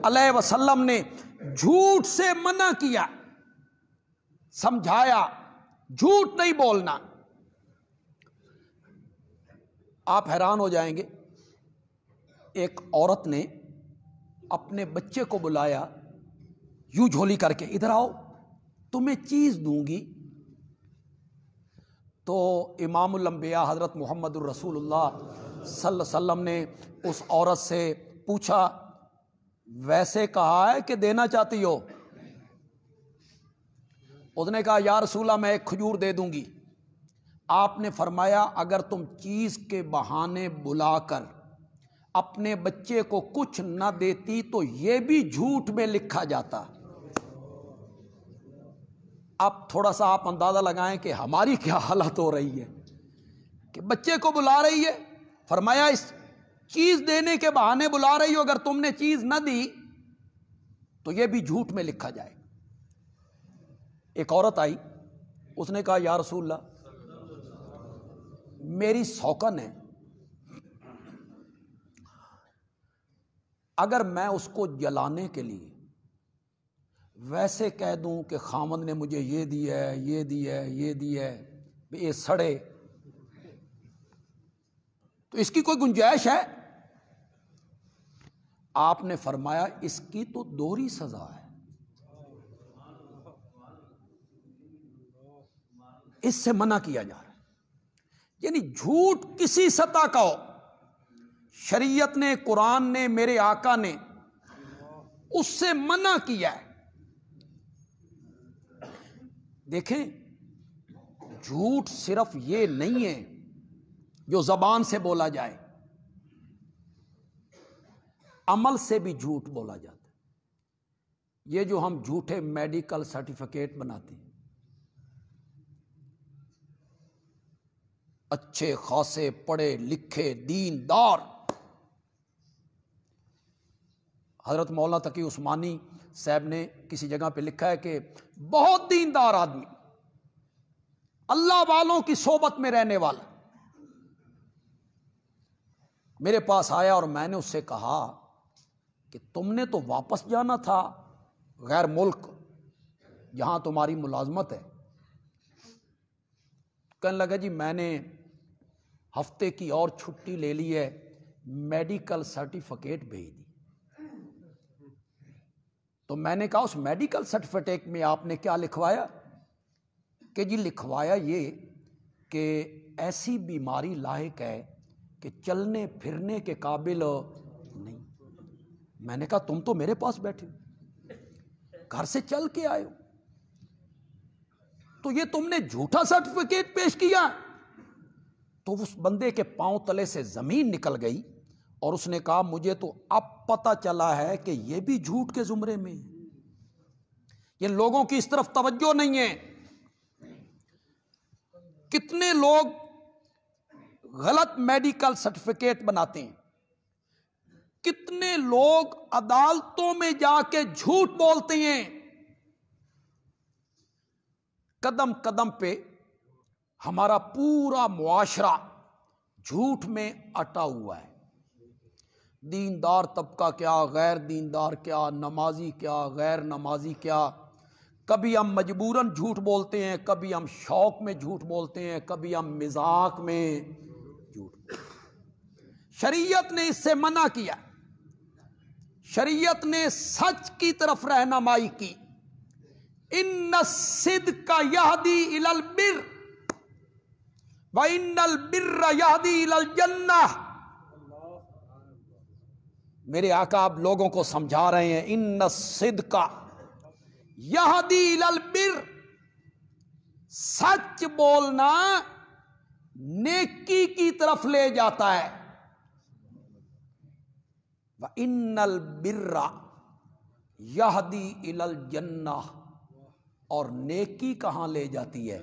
علیہ وسلم نے جھوٹ سے منع کیا، سمجھایا جھوٹ نہیں بولنا۔ آپ حیران ہو جائیں گے، ایک عورت نے اپنے بچے کو بلایا یوں جھولی کر کے، ادھر آؤ تمہیں چیز دوں گی۔ تو امام الانبیاء حضرت محمد الرسول اللہ صلی اللہ علیہ وسلم نے اس عورت سے پوچھا، ویسے کہا ہے کہ دینا چاہتی ہو؟ اس نے کہا یا رسول اللہ میں ایک کھجور دے دوں گی۔ آپ نے فرمایا اگر تم چیز کے بہانے بلا کر اپنے بچے کو کچھ نہ دیتی تو یہ بھی جھوٹ میں لکھا جاتا۔ اب تھوڑا سا آپ اندازہ لگائیں کہ ہماری کیا حالت ہو رہی ہے کہ بچے کو بلا رہی ہے، فرمایا اس چیز دینے کے بہانے بلا رہی ہو، اگر تم نے چیز نہ دی تو یہ بھی جھوٹ میں لکھا جائے۔ ایک عورت آئی، اس نے کہا یا رسول اللہ میری سوکن ہے، اگر میں اس کو جلانے کے لیے ویسے کہہ دوں کہ خامد نے مجھے یہ دیا ہے، یہ دیا ہے، یہ دیا ہے، یہ سڑے، تو اس کی کوئی گنجائش ہے؟ آپ نے فرمایا اس کی تو دوہری سزا ہے، اس سے منع کیا جا رہا ہے۔ یعنی جھوٹ کسی سطح کا ہو، شریعت نے، قرآن نے، میرے آقا نے اس سے منع کیا ہے۔ دیکھیں جھوٹ صرف یہ نہیں ہے جو زبان سے بولا جائے، عمل سے بھی جھوٹ بولا جاتا ہے۔ یہ جو ہم جھوٹے میڈیکل سرٹیفکیٹ بناتے ہیں، اچھے خاصے پڑھے لکھے دیندار، حضرت مولانا تقی عثمانی صاحب نے کسی جگہ پہ لکھا ہے کہ بہت دیندار آدمی، اللہ والوں کی صحبت میں رہنے والا، میرے پاس آیا اور میں نے اس سے کہا کہ تم نے تو واپس جانا تھا غیر ملک جہاں تمہاری ملازمت ہے۔ کہنے لگا جی میں نے ہفتے کی اور چھٹی لے لی ہے، میڈیکل سرٹیفکیٹ بھیج دی۔ تو میں نے کہا اس میڈیکل سرٹیفکیٹ میں آپ نے کیا لکھوایا؟ کہ جی لکھوایا یہ کہ ایسی بیماری لاحق ہے کہ چلنے پھرنے کے قابل نہیں۔ میں نے کہا تم تو میرے پاس بیٹھے ہو، گھر سے چل کے آئے ہو، تو یہ تم نے جھوٹا سرٹیفکیٹ پیش کیا؟ تو اس بندے کے پاؤں تلے سے زمین نکل گئی اور اس نے کہا مجھے تو اب پتہ چلا ہے کہ یہ بھی جھوٹ کے زمرے میں ہے۔ یہ لوگوں کی اس طرف توجہ نہیں ہے۔ کتنے لوگ غلط میڈیکل سرٹیفکیٹ بناتے ہیں، کتنے لوگ عدالتوں میں جا کے جھوٹ بولتے ہیں۔ قدم قدم پہ ہمارا پورا معاشرہ جھوٹ میں اٹا ہوا ہے۔ دیندار طبقہ کیا، غیر دیندار کیا، نمازی کیا، غیر نمازی کیا، کبھی ہم مجبوراً جھوٹ بولتے ہیں، کبھی ہم شوق میں جھوٹ بولتے ہیں، کبھی ہم مذاق میں جھوٹ بولتے ہیں۔ شریعت نے اس سے منع کیا، شریعت نے سچ کی طرف رہنمائی کی۔ ان الصدق یہدی الی البر وان البر یہدی الی الجنہ۔ میرے آقا آپ لوگوں کو سمجھا رہے ہیں ان الصدق یہدی الی البر، سچ بولنا نیکی کی طرف لے جاتا ہے۔ وان البر یہدی الی الجنہ، اور نیکی کہاں لے جاتی ہے؟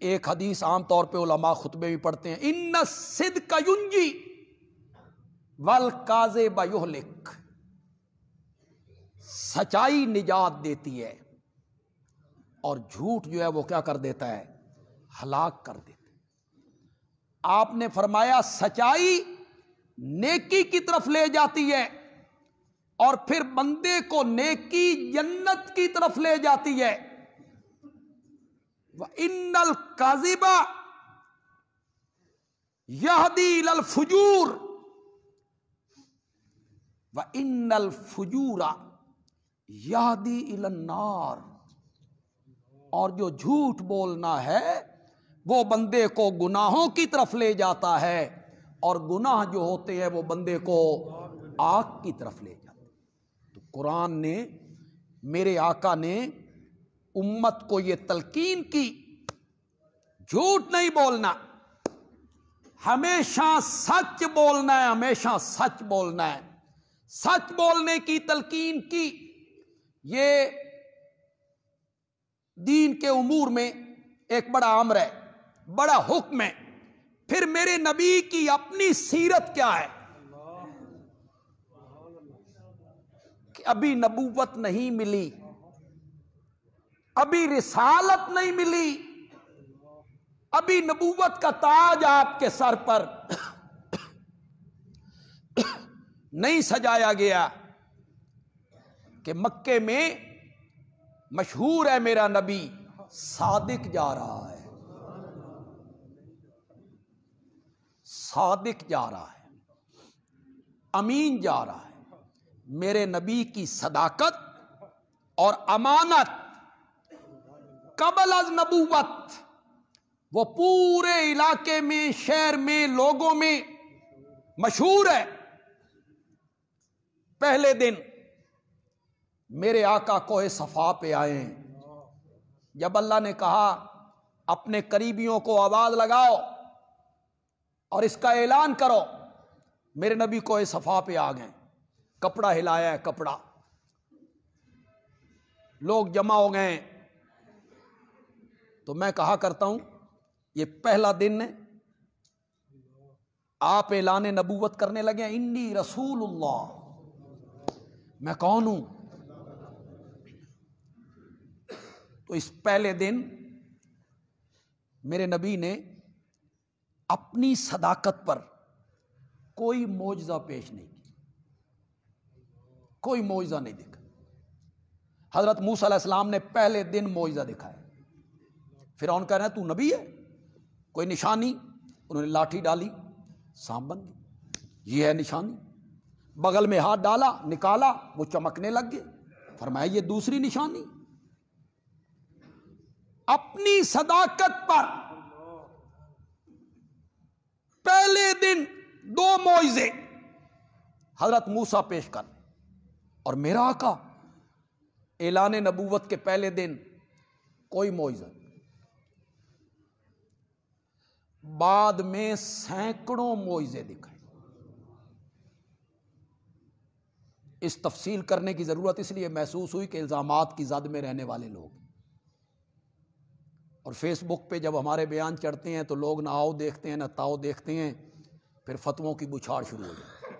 ایک حدیث عام طور پہ علماء خطبے بھی پڑھتے ہیں، ان الصدق ینجی والکاذب یہلک، سچائی نجات دیتی ہے اور جھوٹ جو ہے وہ کیا کر دیتا ہے؟ ہلاک کر دیتا ہے۔ آپ نے فرمایا سچائی نیکی کی طرف لے جاتی ہے اور پھر بندے کو نیکی جنت کی طرف لے جاتی ہے. وَإِنَّ الْكَذِبَ يَهْدِي إِلَى الْفُجُورِ وَإِنَّ الْفُجُورَ يَهْدِي إِلَى النَّارِ. اور جو جھوٹ بولنا ہے وہ بندے کو گناہوں کی طرف لے جاتا ہے، اور گناہ جو ہوتے ہیں وہ بندے کو آگ کی طرف لے جاتے ہیں. تو قرآن نے، میرے آقا نے امت کو یہ تلقین کی، جھوٹ نہیں بولنا، ہمیشہ سچ بولنا ہے، ہمیشہ سچ بولنا ہے. سچ بولنے کی تلقین کی. یہ دین کے امور میں ایک بڑا امر ہے، بڑا حکم ہے. پھر میرے نبی کی اپنی سیرت کیا ہے کہ ابھی نبوت نہیں ملی، ابھی رسالت نہیں ملی، ابھی نبوت کا تاج آپ کے سر پر نہیں سجایا گیا کہ مکے میں مشہور ہے میرا نبی صادق جا رہا ہے، صادق جا رہا ہے، امین جا رہا ہے. میرے نبی کی صداقت اور امانت قبل از نبوت وہ پورے علاقے میں، شہر میں، لوگوں میں مشہور ہے. پہلے دن میرے آقا کوہ صفا پہ آئے ہیں. جب اللہ نے کہا اپنے قریبیوں کو آواز لگاؤ اور اس کا اعلان کرو، میرے نبی کوہ صفا پہ آ گئے. کپڑا ہلایا ہے، کپڑا، لوگ جمع ہو گئے. تو میں کہا کرتا ہوں یہ پہلا دن ہے، آپ اعلان نبوت کرنے لگے ہیں، انی رسول اللہ. میں کون ہوں؟ تو اس پہلے دن میرے نبی نے اپنی صداقت پر کوئی معجزہ پیش نہیں کیا، کوئی معجزہ نہیں دکھا. حضرت موسیٰ علیہ السلام نے پہلے دن معجزہ دکھایا. فرعون کہہ رہے ہیں تو نبی ہے، کوئی نشانی؟ انہوں نے لاٹھی ڈالی، سانپ بن گئی. یہ ہے نشانی. بغل میں ہاتھ ڈالا، نکالا، وہ چمکنے لگ گئے. فرمایا یہ دوسری نشانی. اپنی صداقت پر پہلے دن 2 معجزے حضرت موسیٰ پیش کر، اور میرا آقا اعلان نبوت کے پہلے دن کوئی معجزہ. بعد میں سینکڑوں معجزے دکھائے. اس تفصیل کرنے کی ضرورت اس لیے محسوس ہوئی کہ الزامات کی زد میں رہنے والے لوگ، اور فیس بک پہ جب ہمارے بیان چڑھتے ہیں تو لوگ نہ آؤ دیکھتے ہیں نہ تاؤ دیکھتے ہیں، پھر فتووں کی بچھاڑ شروع ہو جائے.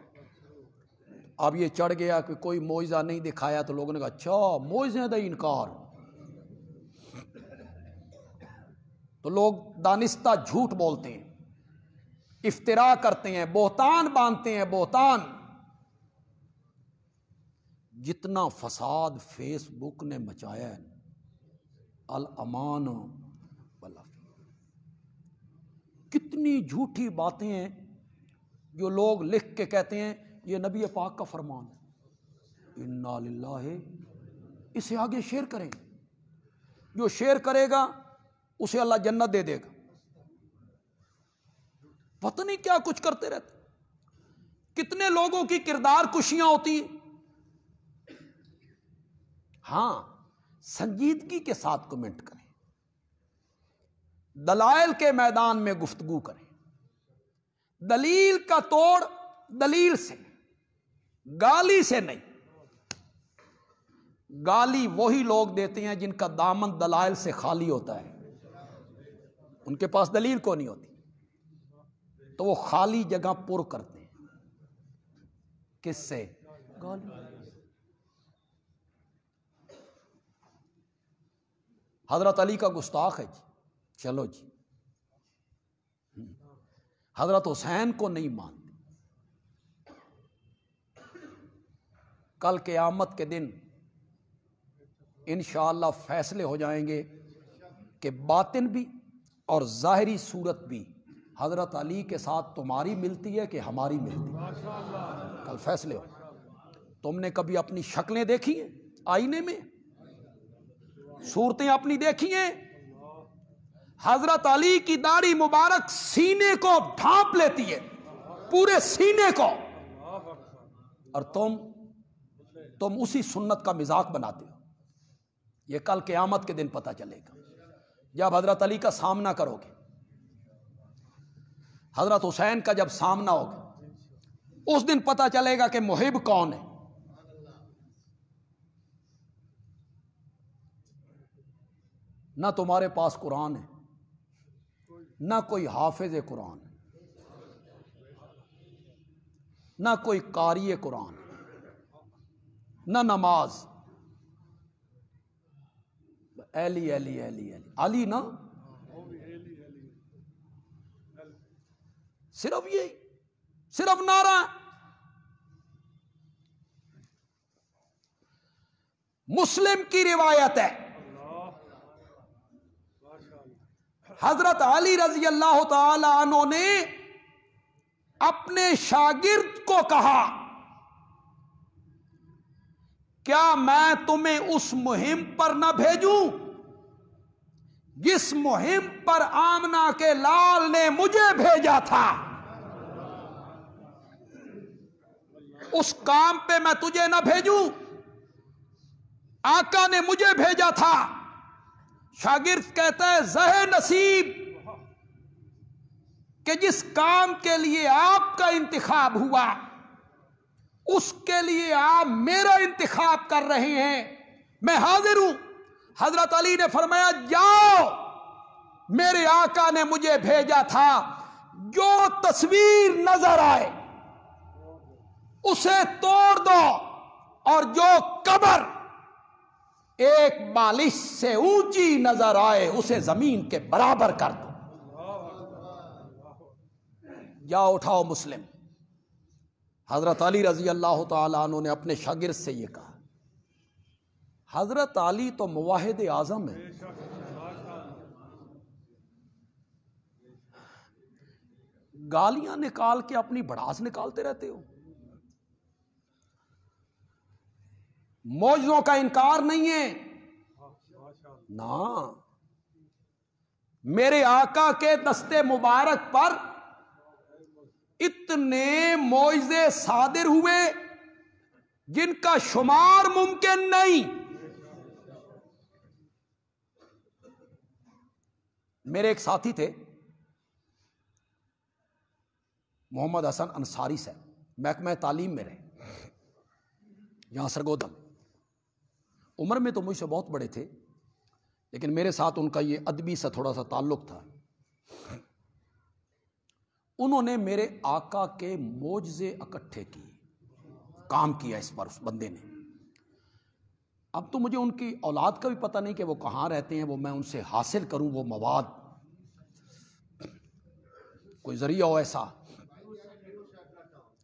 اب یہ چڑھ گیا کہ کوئی معجزہ نہیں دکھایا تو لوگوں نے کہا اچھا معجزے دا انکار. تو لوگ دانستہ جھوٹ بولتے ہیں، افتراء کرتے ہیں، بہتان باندھتے ہیں، بہتان. جتنا فساد فیس بک نے مچایا ہے، الامان والعافیہ. کتنی جھوٹی باتیں ہیں جو لوگ لکھ کے کہتے ہیں یہ نبی پاک کا فرمان ہے. انا للہ. اسے آگے شیئر کریں، جو شیئر کرے گا اسے اللہ جنت دے دے گا. پتہ نہیں کیا کچھ کرتے رہتے. کتنے لوگوں کی کردار کشیاں ہوتی ہیں. ہاں سنجیدگی کے ساتھ کمنٹ کریں، دلائل کے میدان میں گفتگو کریں. دلیل کا توڑ دلیل سے، گالی سے نہیں. گالی وہی لوگ دیتے ہیں جن کا دامن دلائل سے خالی ہوتا ہے، ان کے پاس دلیل کو نہیں ہوتی، تو وہ خالی جگہ پر کرتے ہیں. کس سے؟ گالی. حضرت علی کا گستاخ ہے جی، چلو جی. حضرت حسین کو نہیں مانتے، کل قیامت کے دن انشاءاللہ فیصلے ہو جائیں گے کہ باطن بھی اور ظاہری صورت بھی حضرت علی کے ساتھ تمہاری ملتی ہے کہ ہماری ملتی ہے. کل فیصلے ہو. تم نے کبھی اپنی شکلیں دیکھی ہیں آئینے میں؟ صورتیں اپنی دیکھی ہیں؟ حضرت علی کی داڑھی مبارک سینے کو ڈھانپ لیتی ہے، پورے سینے کو، اور تم اسی سنت کا مذاق بناتے ہو. یہ کل قیامت کے دن پتہ چلے گا جب حضرت علی کا سامنا کرو گے، حضرت حسین کا جب سامنا ہوگا، اس دن پتہ چلے گا کہ محب کون ہے. نہ تمہارے پاس قرآن ہے، نہ کوئی حافظ قرآن، نہ کوئی قاری قرآن، نہ نماز. علی علی علی علی علی نا، صرف یہی، صرف نعرہ. مسلم کی روایت ہے، حضرت علی رضی اللہ تعالی عنہ نے اپنے شاگرد کو کہا، کیا میں تمہیں اس مہم پر نہ بھیجوں جس مہم پر آمنہ کے لال نے مجھے بھیجا تھا؟ اس کام پہ میں تجھے نہ بھیجوں؟ آقا نے مجھے بھیجا تھا. شاگرد کہتا ہے زہ نصیب کہ جس کام کے لیے آپ کا انتخاب ہوا اس کے لیے آپ میرا انتخاب کر رہے ہیں، میں حاضر ہوں. حضرت علی نے فرمایا جاؤ، میرے آقا نے مجھے بھیجا تھا، جو تصویر نظر آئے اسے توڑ دو، اور جو قبر ایک بالش سے اونچی نظر آئے اسے زمین کے برابر کر دو. جاؤ اٹھاؤ مسلم. حضرت علی رضی اللہ تعالی عنہ نے اپنے شاگرد سے یہ کہا. حضرت علی تو موحد اعظم ہے، گالیاں نکال کے اپنی بڑاس نکالتے رہتے ہو. معجزوں کا انکار نہیں ہے نا. میرے آقا کے دستے مبارک پر اتنے معجزے صادر ہوئے جن کا شمار ممکن نہیں. میرے ایک ساتھی تھے محمد حسن انصاری صاحب، محکمہ تعلیم میں رہے یہاں سرگودم. عمر میں تو مجھ سے بہت بڑے تھے، لیکن میرے ساتھ ان کا یہ ادبی سا تھوڑا سا تعلق تھا. انہوں نے میرے آقا کے معجزے اکٹھے کیے، کام کیا اس پر اس بندے نے. اب تو مجھے ان کی اولاد کا بھی پتہ نہیں کہ وہ کہاں رہتے ہیں، وہ میں ان سے حاصل کروں وہ مواد، کوئی ذریعہ ہو ایسا.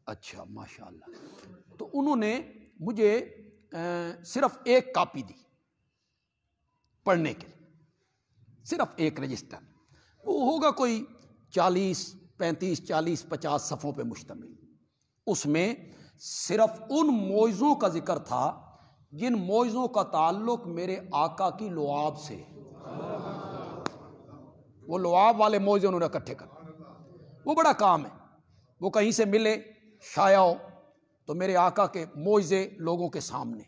اچھا ماشاءاللہ. تو انہوں نے مجھے صرف ایک کاپی دی پڑھنے کے لیے، صرف ایک رجسٹر. وہ ہوگا کوئی 40 35 40 50 صفحوں پہ مشتمل. اس میں صرف ان معجزوں کا ذکر تھا جن معجزوں کا تعلق میرے آقا کی لعاب سے. وہ لعاب والے معجزے انہوں نے اکٹھے کر، وہ بڑا کام ہے. وہ کہیں سے ملے شائع ہو تو میرے آقا کے معجزے لوگوں کے سامنے.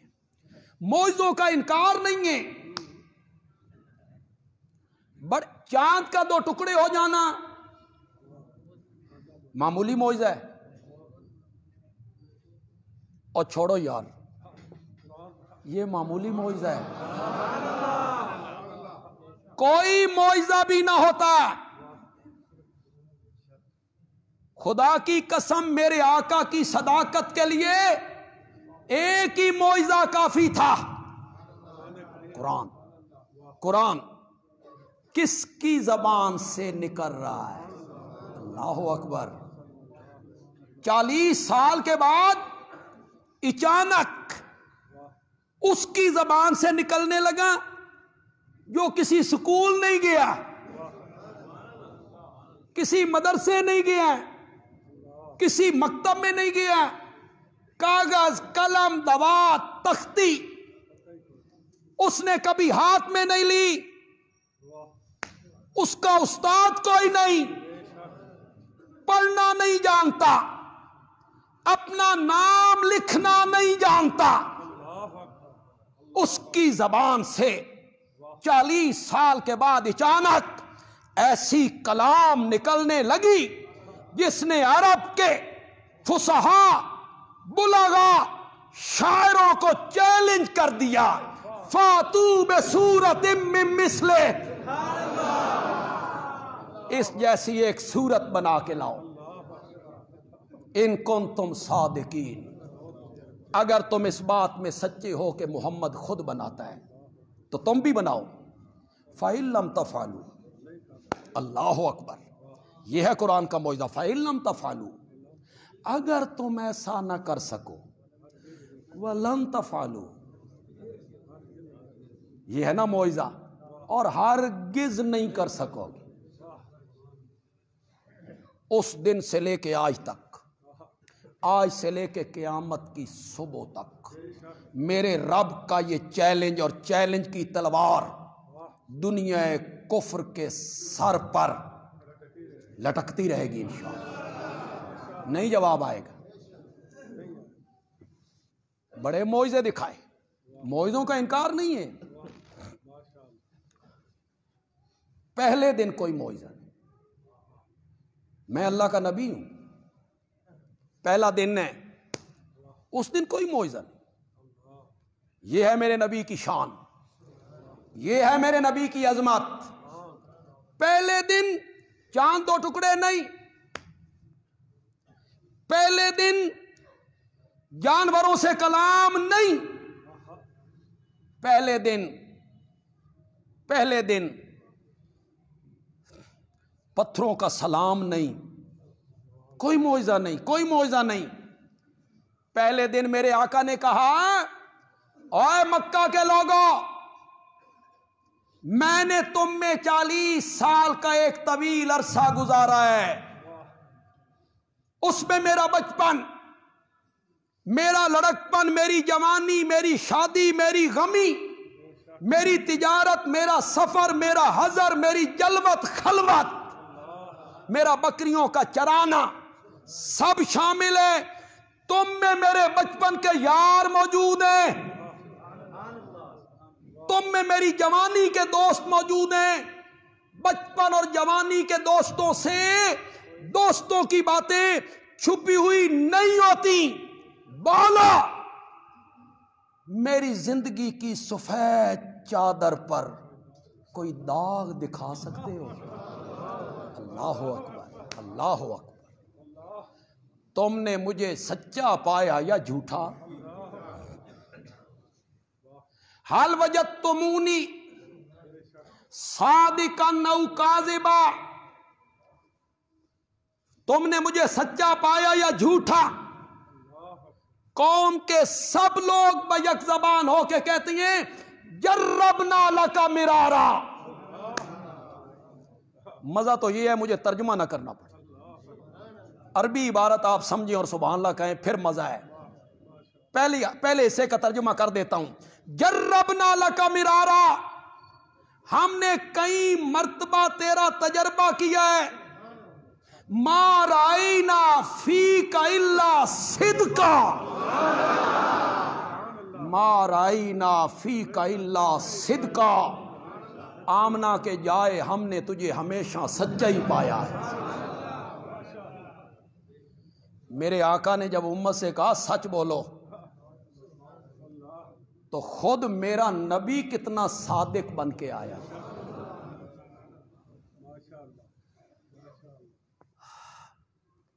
معجزوں کا انکار نہیں ہے. چاند کا 2 ٹکڑے ہو جانا معمولی معجزہ ہے. اور چھوڑو یار، یہ معمولی معجزہ ہے. کوئی معجزہ بھی نہ ہوتا. خدا کی قسم میرے آقا کی صداقت کے لیے ایک ہی معجزہ کافی تھا، قرآن. قرآن کس کی زبان سے نکل رہا ہے؟ اللہ اکبر. 40 سال کے بعد اچانک اس کی زبان سے نکلنے لگا جو کسی سکول نہیں گیا، کسی مدرسے نہیں گیا، کسی مکتب میں نہیں گیا، کاغذ قلم دوات تختی اس نے کبھی ہاتھ میں نہیں لی، اس کا استاد کوئی نہیں، پڑھنا نہیں جانتا، اپنا نام لکھنا نہیں جانتا، اس کی زبان سے 40 سال کے بعد اچانک ایسی کلام نکلنے لگی جس نے عرب کے فصحاء بلغا شاعروں کو چیلنج کر دیا، فاتو بسورۃ من مثلہ، اس جیسی ایک صورت بنا کے لاؤ، ان کنتم صادقین، اگر تم اس بات میں سچے ہو کہ محمد خود بناتا ہے تو تم بھی بناؤ۔ فَإِن لَمْ تَفْعَلُوا، اللہ اکبر، یہ ہے قرآن کا معجزہ، فَإِن لَمْ تَفْعَلُوا، اگر تم ایسا نہ کر سکو، وَلَن تَفْعَلُوا، یہ ہے نا معجزہ، اور ہرگز نہیں کر سکو گے، اس دن سے لے کے آج تک، آج سے لے کے قیامت کی صبح تک میرے رب کا یہ چیلنج اور چیلنج کی تلوار دنیا کفر کے سر پر لٹکتی رہے گی انشاءاللہ، نہیں جواب آئے گا۔ بڑے معجزے دکھائے، معجزوں کا انکار نہیں ہے، پہلے دن کوئی معجزہ نہیں، میں اللہ کا نبی ہوں، پہلا دن ہے، اس دن کوئی معجزہ نہیں، یہ ہے میرے نبی کی شان، یہ ہے میرے نبی کی عظمت، پہلے دن چاند 2 ٹکڑے نہیں، پہلے دن جانوروں سے کلام نہیں، پہلے دن پتھروں کا سلام نہیں، کوئی معجزہ نہیں، کوئی معجزہ نہیں۔ پہلے دن میرے آقا نے کہا، اے مکہ کے لوگوں، میں نے تم میں 40 سال کا ایک طویل عرصہ گزارا ہے، اس میں میرا بچپن، میرا لڑکپن، میری جوانی، میری شادی، میری غمی، میری تجارت، میرا سفر، میرا حضر، میری جلوت خلوت، میرا بکریوں کا چرانا، سب شامل ہے۔ تم میں میرے بچپن کے یار موجود ہیں، تم میں میری جوانی کے دوست موجود ہیں، بچپن اور جوانی کے دوستوں سے دوستوں کی باتیں چھپی ہوئی نہیں ہوتی۔ بولا، میری زندگی کی سفید چادر پر کوئی داغ دکھا سکتے ہو؟ اللہ اکبر، اللہ اکبر، تم نے مجھے سچا پایا یا جھوٹا؟ حل وجدتمونی صادقا او کاذبا، تم نے مجھے سچا پایا یا جھوٹا؟ قوم کے سب لوگ بیک زبان ہو کے کہتے ہیں جربنا لکا مرارا، مزہ تو یہ ہے مجھے ترجمہ نہ کرنا پڑے، عربی عبارت آپ سمجھیں اور سبحان اللہ کہیں پھر مزہ ہے۔ پہلے حصے کا ترجمہ کر دیتا ہوں، جربنا لکا مرارا، ہم نے کئی مرتبہ تیرا تجربہ کیا ہے، ما رائنا فیک الا صدقا، ما رائنا فیک الا صدقا، آمنہ کے جائے ہم نے تجھے ہمیشہ سچا ہی پایا ہے۔ میرے آقا نے جب امت سے کہا سچ بولو، تو خود میرا نبی کتنا صادق بن کے آیا۔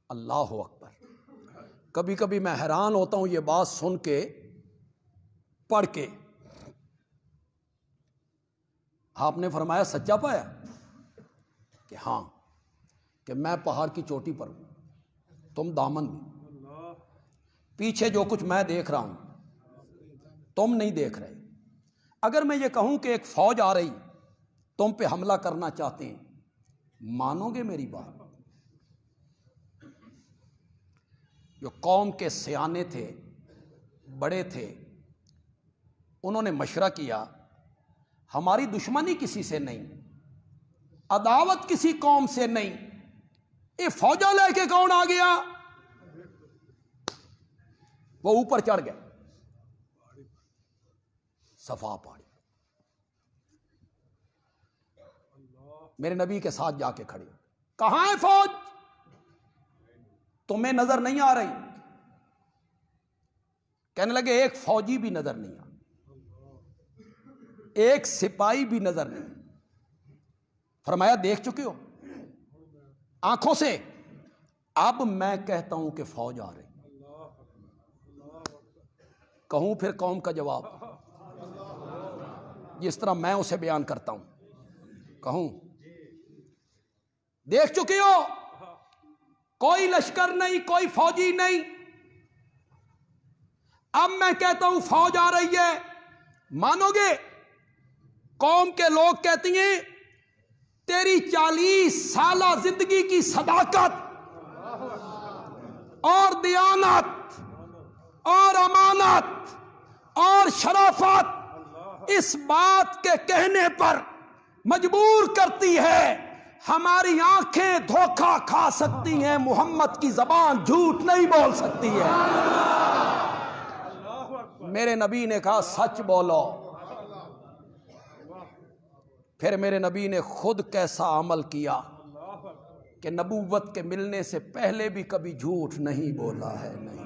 اللہ اکبر، کبھی کبھی میں حیران ہوتا ہوں یہ بات سن کے، پڑھ کے، آپ نے فرمایا سچا پایا کہ ہاں، کہ میں پہاڑ کی چوٹی پر ہوں، تم دامن میں، پیچھے جو کچھ میں دیکھ رہا ہوں تم نہیں دیکھ رہے. اگر میں یہ کہوں کہ ایک فوج آ رہی تم پہ حملہ کرنا چاہتے ہیں, مانو گے میری بات؟ جو قوم کے سیانے تھے, بڑے تھے, انہوں نے مشورہ کیا, ہماری دشمنی کسی سے نہیں, عداوت کسی قوم سے نہیں, یہ فوجا لے کے کون آ گیا؟ وہ اوپر چڑھ گئے, صفا پاڑی, میرے نبی کے ساتھ جا کے کھڑے, کہاں ہے فوج؟ تمہیں نظر نہیں آ رہی؟ کہنے لگے ایک فوجی بھی نظر نہیں آ, ایک سپاہی بھی نظر نہیں. فرمایا دیکھ چکے ہو آنکھوں سے؟ اب میں کہتا ہوں کہ فوج آ رہی. کہوں پھر قوم کا جواب جس طرح میں اسے بیان کرتا ہوں, کہوں دیکھ چکے ہو, کوئی لشکر نہیں, کوئی فوجی نہیں. اب میں کہتا ہوں فوج آ رہی ہے, مانو گے؟ قوم کے لوگ کہتی ہیں تیری 40 سالہ زندگی کی صداقت اور دیانت اور امانت اور شرافت اس بات کے کہنے پر مجبور کرتی ہے, ہماری آنکھیں دھوکہ کھا سکتی ہیں, محمد کی زبان جھوٹ نہیں بول سکتی ہے. میرے نبی نے کہا سچ بولو. پھر میرے نبی نے خود کیسا عمل کیا کہ نبوت کے ملنے سے پہلے بھی کبھی جھوٹ نہیں بولا ہے. نہیں,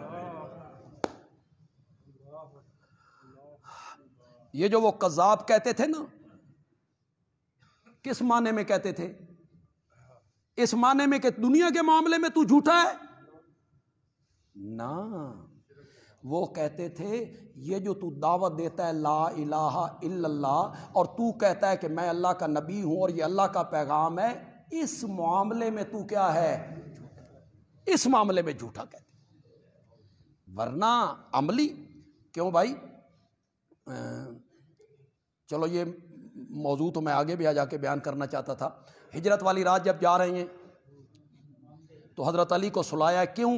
یہ جو وہ کذاب کہتے تھے نا, کس معنی میں کہتے تھے؟ اس معنی میں کہ دنیا کے معاملے میں تو جھوٹا ہے نا. وہ کہتے تھے یہ جو تو دعوت دیتا ہے لا الہ الا اللہ, اور تو کہتا ہے کہ میں اللہ کا نبی ہوں اور یہ اللہ کا پیغام ہے, اس معاملے میں تو کیا ہے؟ اس معاملے میں جھوٹا کہتے. ورنہ عملی کیوں بھائی؟ چلو یہ موضوع تو میں آگے بھی جا کے بیان کرنا چاہتا تھا. ہجرت والی رات جب جا رہے ہیں تو حضرت علی کو سلایا, کیوں؟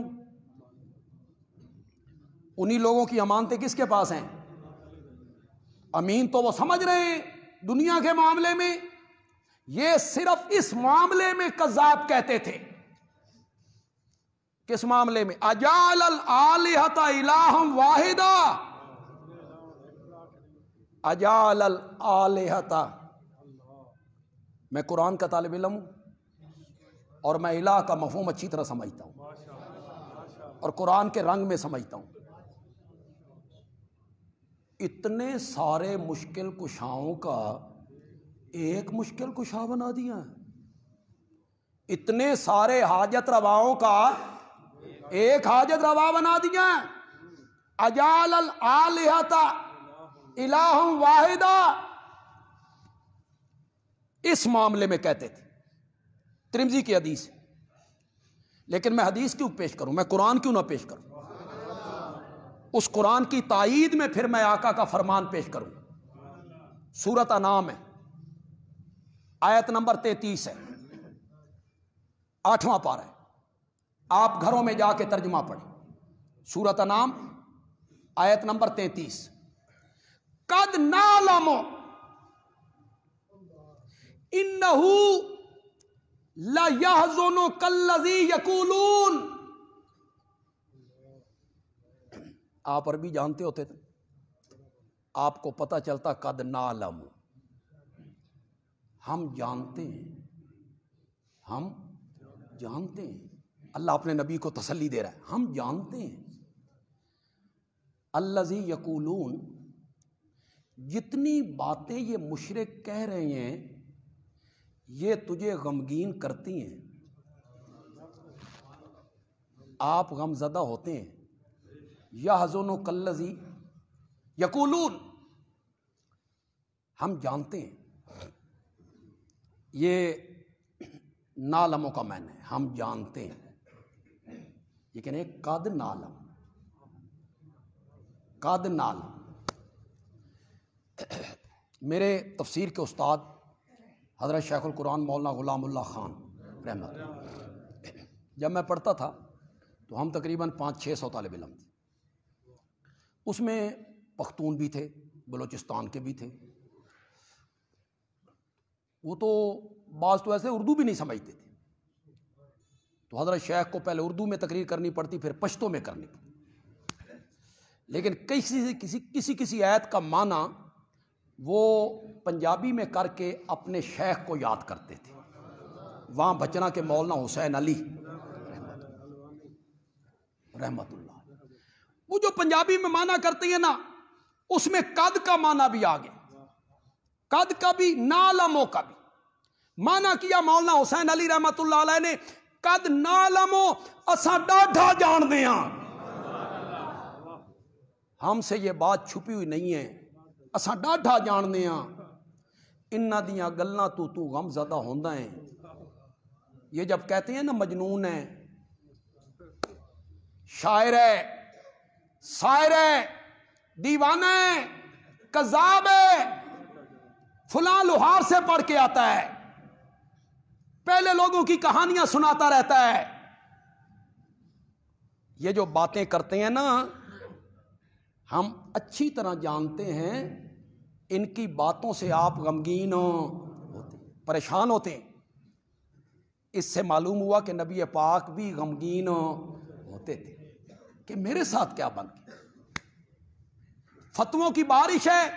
انہی لوگوں کی امانتیں کس کے پاس ہیں؟ امین تو وہ سمجھ رہے ہیں دنیا کے معاملے میں, یہ صرف اس معاملے میں کذاب کہتے تھے. کس معاملے میں؟ اجعل الآلہۃ الہا واحدا, اجعل الآلہۃ. میں قرآن کا طالب علم ہوں اور میں الہ کا مفہوم اچھی طرح سمجھتا ہوں اور قرآن کے رنگ میں سمجھتا ہوں. اتنے سارے مشکل کشاؤں کا ایک مشکل کشا بنا دیا, اتنے سارے حاجت رواؤں کا ایک حاجت روا بنا دیا. اجعل الآلہۃ الہا واحدا, اس معاملے میں کہتے تھے. ترمذی کی حدیث. لیکن میں حدیث کیوں پیش کروں, میں قرآن کیوں نہ پیش کروں؟ اس قرآن کی تائید میں پھر میں آقا کا فرمان پیش کروں. سورۃ انعام ہے, آیت نمبر 33 ہے, 8واں پارہ ہے. آپ گھروں میں جا کے ترجمہ پڑھیں. سورۃ انعام آیت نمبر 33. قد نعلم انہ لیحزنک الذی یقولون. آپ عربی جانتے ہوتے تھے, آپ کو پتہ چلتا قد نعلم, ہم جانتے ہیں, ہم جانتے ہیں. اللہ اپنے نبی کو تسلی دے رہا ہے, ہم جانتے ہیں. الذی یقولون, جتنی باتیں یہ مشرک کہہ رہے ہیں یہ تجھے غمگین کرتی ہیں, آپ غم زدہ ہوتے ہیں. یحزنک الذی یقولون, ہم جانتے ہیں. یہ نعلموں کا معنی ہے, ہم جانتے ہیں. لیکن ایک قد نعلم, قد نعلم, میرے تفسیر کے استاد حضرت شیخ القرآن مولانا غلام اللہ خان رحمۃ اللہ، جب میں پڑھتا تھا تو ہم تقریباً 500-600 طالب علم تھے. اس میں پختون بھی تھے، بلوچستان کے بھی تھے. وہ تو بعض تو ایسے اردو بھی نہیں سمجھتے تھے، تو حضرت شیخ کو پہلے اردو میں تقریر کرنی پڑتی، پھر پشتو میں کرنی پڑتی. لیکن کسی آیت کا معنی وہ پنجابی میں کر کے اپنے شیخ کو یاد کرتے تھے. وہاں بچنا کے مولانا حسین علی رحمت اللہ، وہ جو پنجابی میں معنی کرتے ہیں نا، اس میں قد کا معنی بھی آ گیا، قد کا بھی نالمو کا بھی معنی کیا مولانا حسین علی رحمت اللہ علیہ نے. قد نالمو اساں ڈاڈھا جان دے ہاں، ہم سے یہ بات چھپی ہوئی نہیں ہے، اساں ڈاڈھا جان دے ہاں. انہاں دیاں گلاں تو غم زدہ ہوندا ہے. یہ جب کہتے ہیں نا مجنون ہے، شاعر ہے، شاعر ہے، دیوانہ ہے، کذاب ہے، فلاں لوہار سے پڑھ کے آتا ہے، پہلے لوگوں کی کہانیاں سناتا رہتا ہے. یہ جو باتیں کرتے ہیں نا، ہم اچھی طرح جانتے ہیں ان کی باتوں سے آپ غمگین ہوتے، پریشان ہوتے ہیں. اس سے معلوم ہوا کہ نبی پاک بھی غمگین ہوتے تھے کہ میرے ساتھ کیا بن گیا. فتووں کی بارش ہے.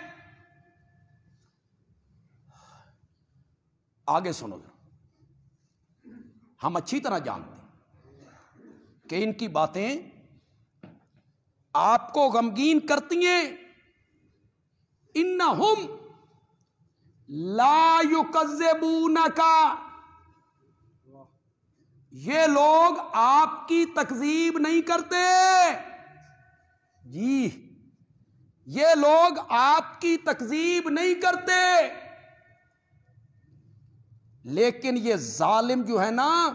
آگے سنو ذرا، ہم اچھی طرح جانتے ہیں کہ ان کی باتیں آپ کو غمگین کرتی ہیں. انہم لا یکذبونک، یہ لوگ آپ کی تکذیب نہیں کرتے. جی، یہ لوگ آپ کی تکذیب نہیں کرتے، لیکن یہ ظالم جو ہے نا،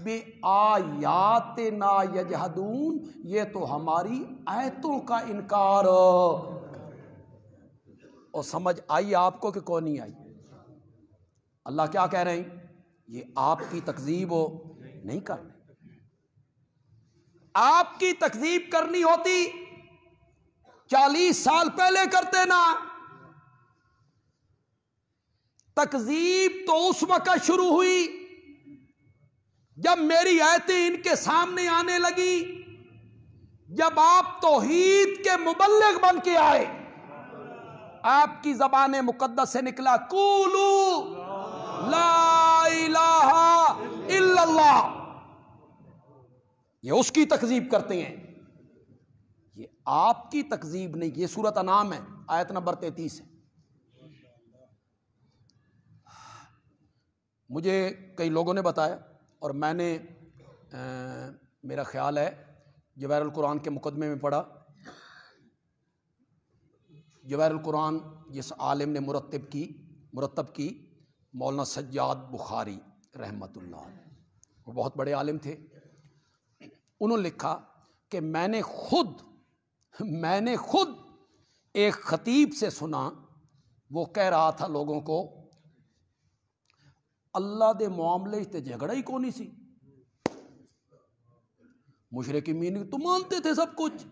بے آیاتنا یجحدون، یہ تو ہماری آیتوں کا انکار. اور سمجھ آئی آپ کو کہ کون نہیں آئی؟ اللہ کیا کہہ رہے ہیں؟ یہ آپ کی تکذیب نہیں کرنا. آپ کی تکذیب کرنی ہوتی 40 سال پہلے کرتے نا. تکذیب تو اس وقت شروع ہوئی جب میری آیتیں ان کے سامنے آنے لگی، جب آپ توحید کے مبلغ بن کے آئے. آپ کی زبان مقدس سے نکلا قولوا لا الہ الا اللہ. یہ اس کی تکذیب کرتے ہیں، یہ آپ کی تکذیب نہیں. یہ سورۃ انعام ہے، آیت نمبر 33 ہے. مجھے کئی لوگوں نے بتایا اور میں نے میرا خیال ہے جواہر القرآن کے مقدمے میں پڑھا. جواہر القرآن جس عالم نے مرتب کی مولانا سجاد بخاری رحمت اللہ علیہ، وہ بہت بڑے عالم تھے. انہوں نے لکھا کہ میں نے خود ایک خطیب سے سنا، وہ کہہ رہا تھا لوگوں کو، اللہ دے معاملے تے جھگڑا ہی کونی سی. مشرکین تو مانتے تھے سب کچھ،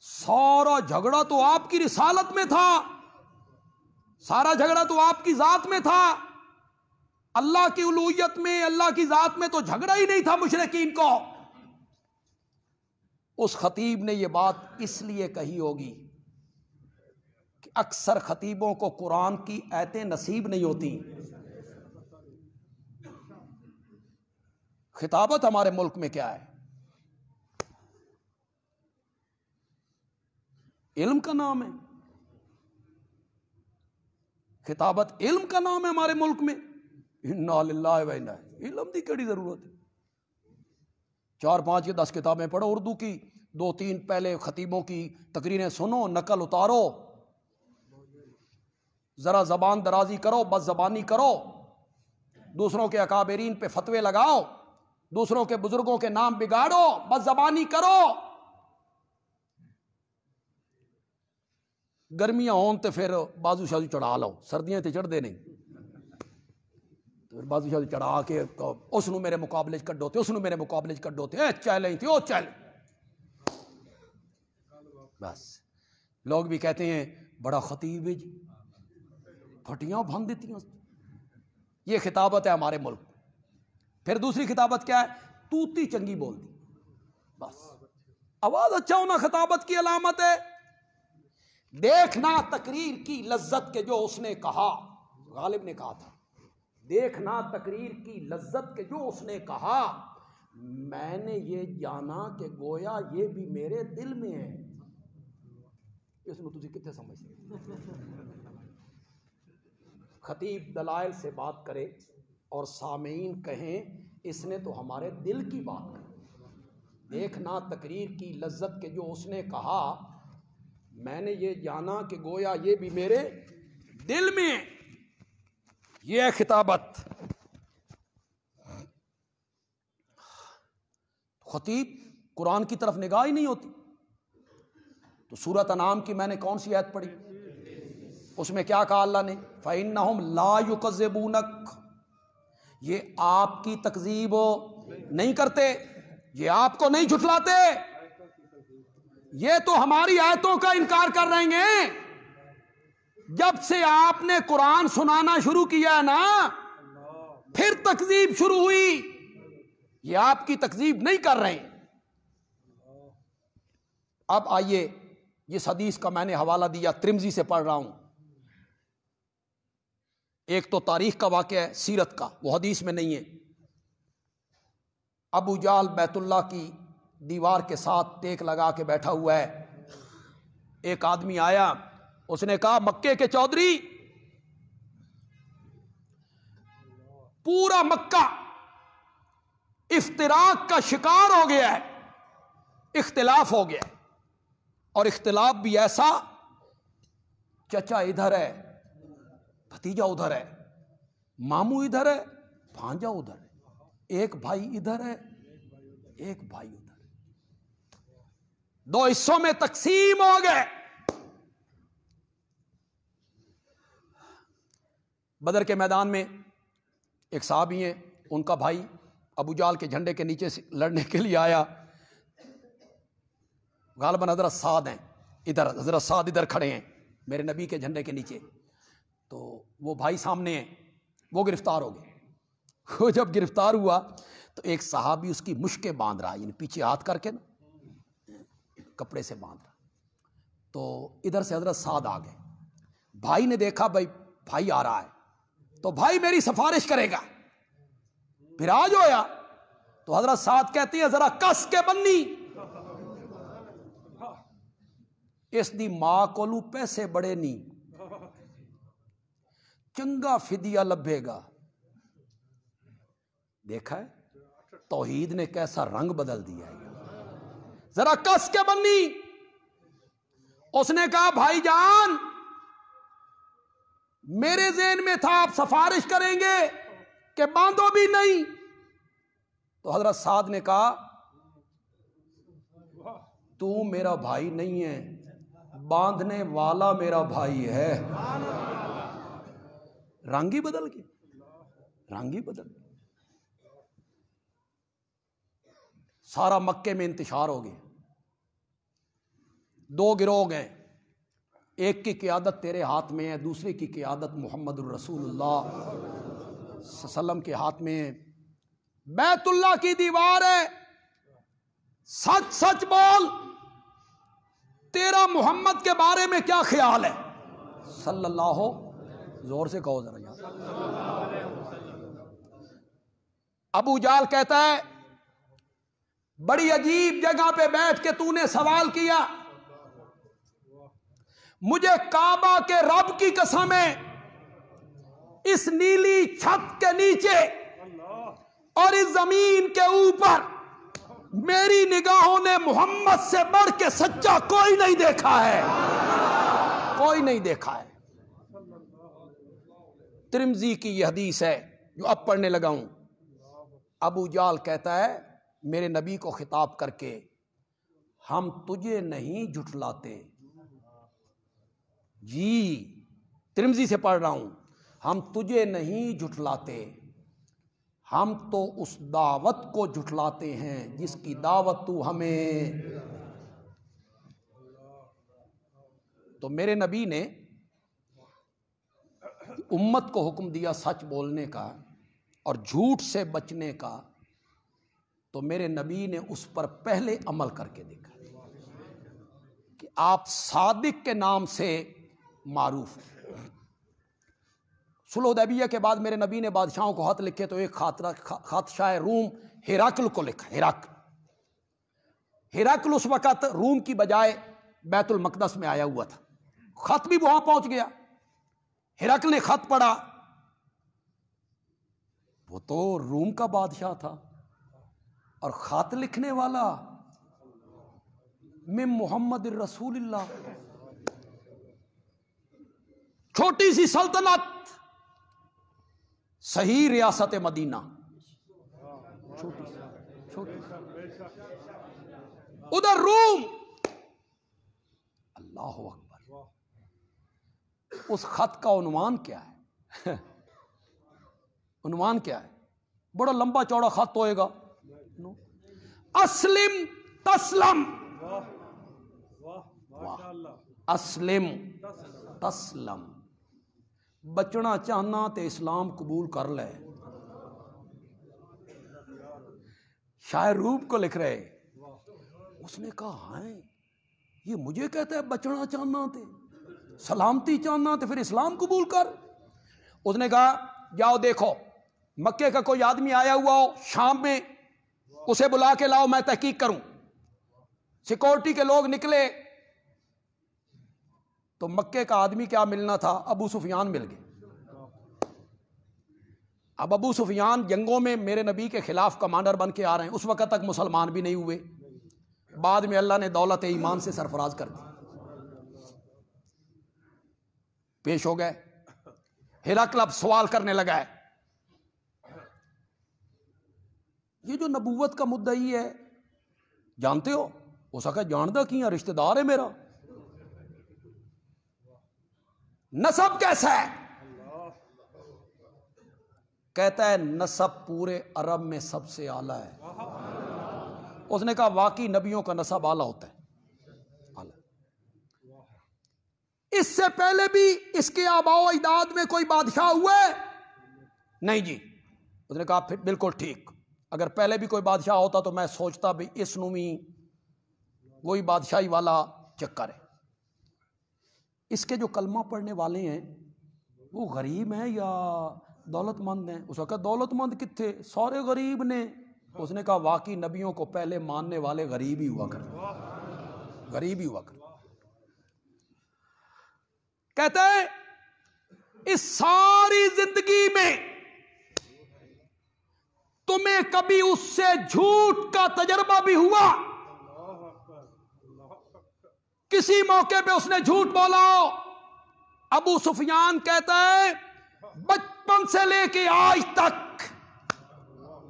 سارا جھگڑا تو آپ کی رسالت میں تھا، سارا جھگڑا تو آپ کی ذات میں تھا. اللہ کی الوہیت میں، اللہ کی ذات میں تو جھگڑا ہی نہیں تھا مشرکین کو. اس خطیب نے یہ بات اس لیے کہی ہوگی کہ اکثر خطیبوں کو قرآن کی آیتیں نصیب نہیں ہوتی. خطابت ہمارے ملک میں کیا ہے؟ علم کا نام ہے. خطابت علم کا نام ہے ہمارے ملک میں. انا للہ و انا، علم دی کیڑی ضرورت ہے؟ 4-5 یا 10 کتابیں پڑھو اردو کی، 2-3 پہلے خطیبوں کی تقریریں سنو، نقل اتارو، ذرا زبان درازی کرو، بس زبانی کرو، دوسروں کے اکابرین پہ فتوے لگاؤ، دوسروں کے بزرگوں کے نام بگاڑو، بس زبانی کرو. گرمیاں ہون تے پھر بازو شازو چڑھا لو، سردیاں تے چڑھ دے نہیں، تو پھر بازو شازو چڑھا کے اس نو میرے مقابلے چ کڈو تے اس نو میرے مقابلے چ کڈو تے اے چیلنج تے او چیلنج. بس لوگ بھی کہتے ہیں بڑا خطیب ہے جی، پھٹیاں بھن دیتی ہیں. یہ خطابت ہے ہمارے ملک. پھر دوسری خطابت کیا ہے؟ توتی چنگی بول دی. بس آواز اچھا ہونا خطابت کی علامت ہے. دیکھنا تقریر کی لذت کے جو اس نے کہا، غالب نے کہا تھا، دیکھنا تقریر کی لذت کے جو اس نے کہا، میں نے یہ جانا کہ گویا یہ بھی میرے دل میں ہے. اس میں تجھے کتنے سمجھ سکتے؟ خطیب دلائل سے بات کرے اور سامعین کہیں اس نے تو ہمارے دل کی بات کہی. دیکھنا تقریر کی لذت کے جو اس نے کہا، میں نے یہ جانا کہ گویا یہ بھی میرے دل میں ہے. یہ ہے خطابت. خطیب قرآن کی طرف نگاہ ہی نہیں ہوتی. تو سورۃ انعام کی میں نے کون سی آیت پڑھی؟ اس میں کیا کہا اللہ نے؟ فَإِنَّهُمْ لَا يُكَذِّبُونَكَ، یہ آپ کی تکذیب نہیں کرتے، یہ آپ کو نہیں جھٹلاتے، یہ تو ہماری آیتوں کا انکار کر رہے ہیں. جب سے آپ نے قرآن سنانا شروع کیا نا پھر تکذیب شروع ہوئی. یہ آپ کی تکذیب نہیں کر رہے ہیں. اب آئیے، جس حدیث کا میں نے حوالہ دیا ترمذی سے پڑھ رہا ہوں. ایک تو تاریخ کا واقعہ ہے، سیرت کا، وہ حدیث میں نہیں ہے. ابو جہل بیت اللہ کی دیوار کے ساتھ ٹیک لگا کے بیٹھا ہوا ہے. ایک آدمی آیا، اس نے کہا مکے کے چودھری، پورا مکہ افتراق کا شکار ہو گیا ہے، اختلاف ہو گیا ہے، اور اختلاف بھی ایسا، چچا ادھر ہے، بھتیجا ادھر ہے، ماموں ادھر ہے، بھانجا ادھر ہے، ایک بھائی ادھر ہے، ایک بھائی ادھر ہے، دو حصوں میں تقسیم ہو گئے. بدر کے میدان میں ایک صحابی ہیں، ان کا بھائی ابو جہل کے جھنڈے کے نیچے سے لڑنے کے لیے آیا. غالباً حضرت سعد ہیں ادھر، حضرت سعد ادھر کھڑے ہیں میرے نبی کے جھنڈے کے نیچے. تو وہ بھائی سامنے ہیں، وہ گرفتار ہو گئے. وہ جب گرفتار ہوا تو ایک صحابی اس کی مشکیں باندھ رہا، یعنی پیچھے ہاتھ کر کے نا کپڑے سے باندھ رہا. تو ادھر سے حضرت سعد آ گئے. بھائی نے دیکھا بھائی آ رہا ہے تو بھائی میری سفارش کرے گا، پھر آج ہویا. تو حضرت سعد کہتی ہے ذرا کس کے بننی، اس دی ماں کولو پیسے بڑے نہیں، چنگا فدیہ لبھے گا. دیکھا ہے توحید نے کیسا رنگ بدل دیا ہے. ذرا کس کے بننی. اس نے کہا بھائی جان میرے ذہن میں تھا آپ سفارش کریں گے کہ باندھو بھی نہیں. تو حضرت سعد نے کہا تو میرا بھائی نہیں ہے، باندھنے والا میرا بھائی ہے. رنگ ہی بدل گیا، رنگ ہی بدل گیا. سارا مکے میں انتشار ہو گیا. دو گروہ ہیں، ایک کی قیادت تیرے ہاتھ میں ہے، دوسرے کی قیادت محمد الرسول اللہ صلی اللہ علیہ وسلم کے ہاتھ میں ہے. بیت اللہ کی دیوار ہے، سچ سچ بول، تیرا محمد کے بارے میں کیا خیال ہے؟ صلی اللہ، زور سے کہو ذرا یار. ابو جہل کہتا ہے بڑی عجیب جگہ پہ بیٹھ کے تو نے سوال کیا، مجھے کعبہ کے رب کی قسم ہے، اس نیلی چھت کے نیچے اور اس زمین کے اوپر میری نگاہوں نے محمد سے بڑھ کے سچا کوئی نہیں دیکھا ہے، کوئی نہیں دیکھا ہے. ترمذی کی یہ حدیث ہے جو اب پڑھنے لگا ہوں. ابو جہل کہتا ہے میرے نبی کو خطاب کر کے، ہم تجھے نہیں جھٹلاتے، جی ترمذی سے پڑھ رہا ہوں، ہم تجھے نہیں جھٹلاتے، ہم تو اس دعوت کو جھٹلاتے ہیں جس کی دعوت تو ہمیں۔ تو میرے نبی نے امت کو حکم دیا سچ بولنے کا اور جھوٹ سے بچنے کا، تو میرے نبی نے اس پر پہلے عمل کر کے دیکھا کہ آپ صادق کے نام سے معروف ہیں۔ صلح حدیبیہ کے بعد میرے نبی نے بادشاہوں کو خط لکھے تو ایک خط شاہ روم ہرقل کو لکھا۔ ہرقل اس وقت روم کی بجائے بیت المقدس میں آیا ہوا تھا، خط بھی وہاں پہنچ گیا۔ ہرقل نے خط پڑھا، وہ تو روم کا بادشاہ تھا اور خط لکھنے والا میں محمد الرسول اللہ، چھوٹی سی سلطنت، صحیح ریاست مدینہ، چھوٹی ادھر روم۔ اللہ اکبر، اس خط کا عنوان کیا ہے؟ عنوان کیا ہے؟ بڑا لمبا چوڑا خط ہوئے گا، اسلم تسلم، اسلم تسلم، بچنا چاہنا تے اسلام قبول کر لے۔ شاعر روم کو لکھ رہے، اس نے کہا ہاں یہ مجھے کہتا ہے بچنا چاہنا تے سلامتی چاہنا تے پھر اسلام قبول کر۔ اس نے کہا جاؤ دیکھو مکے کا کوئی آدمی آیا ہوا ہو شام میں، اسے بلا کے لاؤ، میں تحقیق کروں۔ سیکورٹی کے لوگ نکلے تو مکے کا آدمی کیا ملنا تھا، ابو سفیان مل گئے۔ اب ابو سفیان جنگوں میں میرے نبی کے خلاف کمانڈر بن کے آ رہے ہیں، اس وقت تک مسلمان بھی نہیں ہوئے، بعد میں اللہ نے دولت ایمان سے سرفراز کر دی۔ پیش ہو گئے، ہرقل اب سوال کرنے لگا ہے، یہ جو نبوت کا مدعی ہے جانتے ہو؟ ہو سکا جاندہ کیا، رشتہ دار ہے میرا، نسب کیسا ہے؟ کہتا ہے نسب پورے عرب میں سب سے اعلیٰ ہے۔ اس نے کہا واقعی نبیوں کا نسب اعلیٰ ہوتا ہے، اعلیٰ۔ اس سے پہلے بھی اس کے آباء و اجداد میں کوئی بادشاہ ہوئے؟ نہیں جی۔ اس نے کہا پھر بالکل ٹھیک، اگر پہلے بھی کوئی بادشاہ ہوتا تو میں سوچتا بھی اس نومی وہی بادشاہی والا چکر ہے۔ اس کے جو کلمہ پڑھنے والے ہیں وہ غریب ہیں یا دولت مند ہیں؟ اس وقت دولت مند کتنے، سارے غریب نے۔ اس نے کہا واقعی نبیوں کو پہلے ماننے والے غریب ہی ہوا کرتے، غریب ہی ہوا کرتے۔ کہتے ہیں اس ساری زندگی میں تمہیں کبھی اس سے جھوٹ کا تجربہ بھی ہوا؟ کسی موقع پہ اس نے جھوٹ بولا ہو؟ ابو سفیان کہتا ہے بچپن سے لے کے آج تک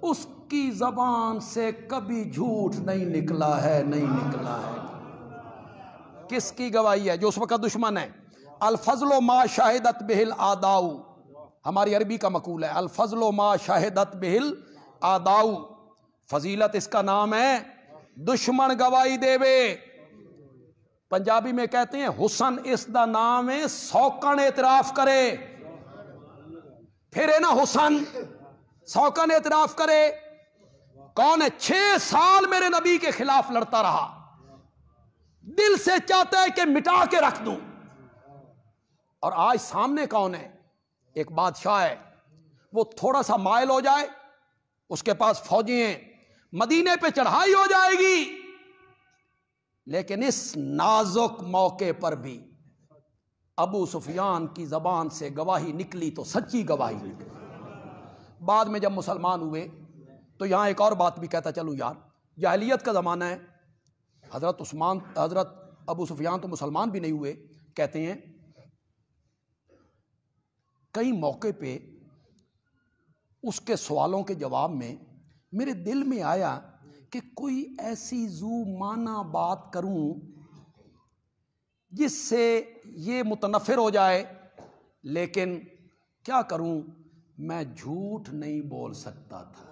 اس کی زبان سے کبھی جھوٹ نہیں نکلا ہے، نہیں نکلا ہے۔ کس کی گواہی ہے؟ جو اس وقت دشمن ہے۔ الفضل ما شاہدت بہل آداؤ، ہماری عربی کا مقول ہے الفضل ما شاہدت بہل آداؤ، فضیلت اس کا نام ہے دشمن گواہی دے وے۔ پنجابی میں کہتے ہیں حسن اس دا نام ہے سوکن اعتراف کرے، پھر ہے نا حسن، سوکن اعتراف کرے۔ کون ہے 6 سال میرے نبی کے خلاف لڑتا رہا، دل سے چاہتا ہے کہ مٹا کے رکھ دوں، اور آج سامنے کون ہے؟ ایک بادشاہ ہے، وہ تھوڑا سا مائل ہو جائے، اس کے پاس فوجی ہیں، مدینے پہ چڑھائی ہو جائے گی، لیکن اس نازک موقع پر بھی ابو سفیان کی زبان سے گواہی نکلی تو سچی گواہی نکلی۔ بعد میں جب مسلمان ہوئے تو یہاں ایک اور بات بھی کہتا چلوں یار، جاہلیت کا زمانہ ہے، حضرت ابو سفیان تو مسلمان بھی نہیں ہوئے، کہتے ہیں کئی موقع پہ اس کے سوالوں کے جواب میں میرے دل میں آیا کہ کوئی ایسی ذو معنی بات کروں جس سے یہ متنفر ہو جائے، لیکن کیا کروں، میں جھوٹ نہیں بول سکتا تھا۔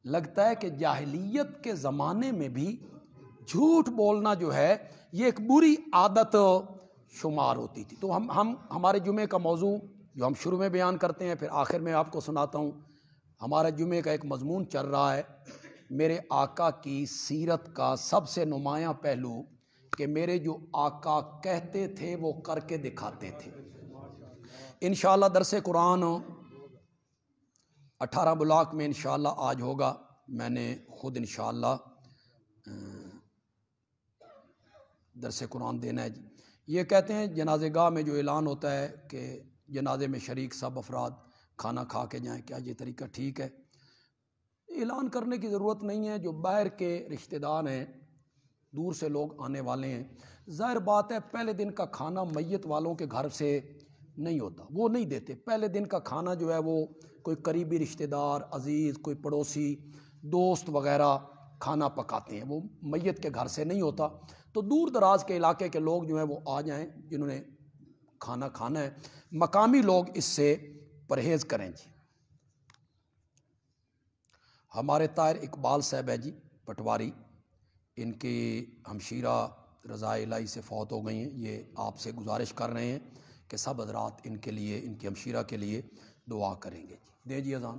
لگتا ہے کہ جاہلیت کے زمانے میں بھی جھوٹ بولنا جو ہے یہ ایک بری عادت شمار ہوتی تھی۔ تو ہمارے جمعے کا موضوع جو ہم شروع میں بیان کرتے ہیں پھر آخر میں آپ کو سناتا ہوں، ہمارا جمعے کا ایک مضمون چل رہا ہے میرے آقا کی سیرت کا سب سے نمایاں پہلو کہ میرے جو آقا کہتے تھے وہ کر کے دکھاتے تھے۔ انشاءاللہ درس قرآن 18 بلاک میں انشاءاللہ آج ہوگا۔ میں نے خود انشاءاللہ درس قرآن دینا ہے جی۔ یہ کہتے ہیں جنازہ گاہ میں جو اعلان ہوتا ہے کہ جنازے میں شریک سب افراد کھانا کھا کے جائیں، کیا یہ طریقہ ٹھیک ہے؟ اعلان کرنے کی ضرورت نہیں ہے۔ جو باہر کے رشتہ دار ہیں، دور سے لوگ آنے والے ہیں، ظاہر بات ہے پہلے دن کا کھانا میت والوں کے گھر سے نہیں ہوتا، وہ نہیں دیتے۔ پہلے دن کا کھانا جو ہے وہ کوئی قریبی رشتہ دار، عزیز، کوئی پڑوسی، دوست وغیرہ کھانا پکاتے ہیں، وہ میت کے گھر سے نہیں ہوتا۔ تو دور دراز کے علاقے کے لوگ جو ہیں وہ آ جائیں جنہوں نے کھانا کھانا ہے، مقامی لوگ اس سے پرہیز کریں جی۔ ہمارے طاہر اقبال صاحب ہے جی پٹواری، ان کی ہمشیرہ رضا الہی سے فوت ہو گئی ہیں۔ یہ آپ سے گزارش کر رہے ہیں کہ سب حضرات ان کے لیے، ان کی ہمشیرہ کے لیے دعا کریں گے جی۔ دے جی اذان۔